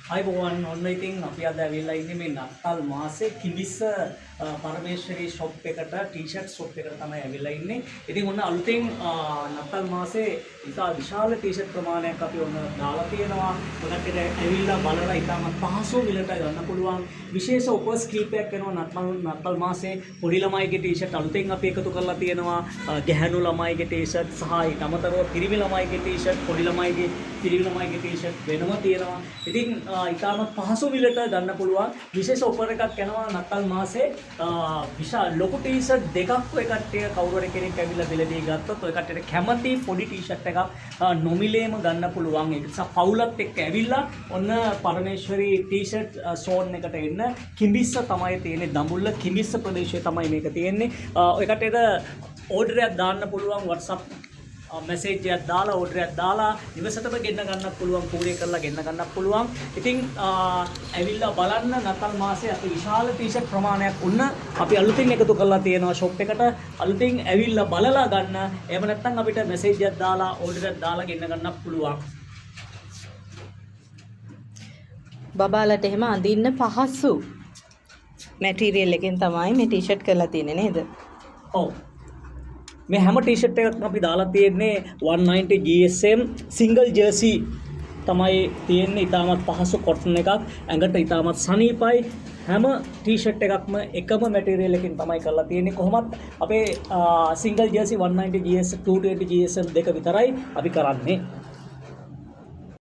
අයිබෝවන් ඔන්න ඉතින් අපි අද ඇවිල්ලා ඉන්නේ මේ නත්තල් මාසේ කිඹිස්ස පරමේශ්වරී ෂොප් එකට ටී-ෂර්ට් ෂොප් එකට තමයි ඇවිල්ලා ඉන්නේ. ඉතින් ඔන්න අලුතෙන් නත්තල් මාසේ ඉතා විශාල ටී-ෂර්ට් ප්‍රමාණයක් අපි ඔන්න දාලා තියෙනවා. ඔකට ඇවිල්ලා බලලා ඉතාමත් පහසු මිලට ගන්න පුළුවන් විශේෂ ඔෆර්ස් කීපයක් එනවා නත්තල් මාසේ. පොඩි ළමයිගේ ටී-ෂර්ට් අලුතෙන් අපි එකතු කරලා තියෙනවා. ගැහැණු ළමයිගේ ටී-ෂර්ට් සහ ඊට අමතරව පිරිමි ළමයිගේ ටී-ෂර්ට් පොඩි ළමයිගේ පිරිමි ළමයිගේ ටී-ෂර්ට් වෙනම තියෙනවා. ඉතින් ඉතාමත් පහසු මිලට ගන්න පුළුවන් විශේෂ ඔෆර් එකක් යනවා නත්තල් මාසේ. විශාල ලොකු ටී-ෂර්ට් දෙකක් ඔය කට්ටිය කවුරු හරි කෙනෙක් ඇවිල්ලා බෙලදී ගත්තොත් ඔය කට්ටියට කැමති පොඩි ටී-ෂර්ට් එකක් නොමිලේම ගන්න පුළුවන්. ඒ නිසා පවුලත් එක්ක ඇවිල්ලා ඔන්න පරමේශ්වරී ටී-ෂර්ට් සෝන් එකට එන්න. කිඹිස්ස තමයි තියෙන්නේ, දඹුල්ල කිඹිස්ස ප්‍රදේශයේ තමයි මේක තියෙන්නේ. ඔය කට්ටියට ඕඩර් එකක් දාන්න පුළුවන් WhatsApp මැසේජ් එකක් දාලා ඕඩර් එකක් දාලා ඉවසටම ගෙන්න ගන්නත් පුළුවන්, කූරිය කරලා ගෙන්න ගන්නත් පුළුවන්. ඉතින් ඇවිල්ලා බලන්න නත්තල් මාසේ අති විශාල ටී-ෂර්ට් ප්‍රමාණයක් උන්න අපි අලුතින් එකතු කරලා තියෙනවා ෂොප් එකට. අලුතින් ඇවිල්ලා බලලා ගන්න. එහෙම නැත්නම් අපිට මැසේජ් එකක් දාලා ඕඩර් එකක් දාලා ගෙන්න ගන්නත් පුළුවන්. බබාලට එහෙම අඳින්න පහසු මැටීරියල් එකෙන් තමයි මේ ටී-ෂර්ට් කරලා තියෙන්නේ නේද? ඔව්. මේ හැම ටී-ෂර්ට් එකක්ම අපි දාලා තියෙන්නේ 190 GSM සිංගල් ජර්සි තමයි තියෙන්නේ. ඉතාමත් පහසු කොටන් එකක්, ඇඟට ඉතාමත් සනීපයි. හැම ටී-ෂර්ට් එකක්ම එකම මැටීරියල් එකකින් තමයි කරලා තියෙන්නේ. කොහොමත් අපේ සිංගල් ජර්සි 190 GSM 220 GSM දෙක විතරයි අපි කරන්නේ.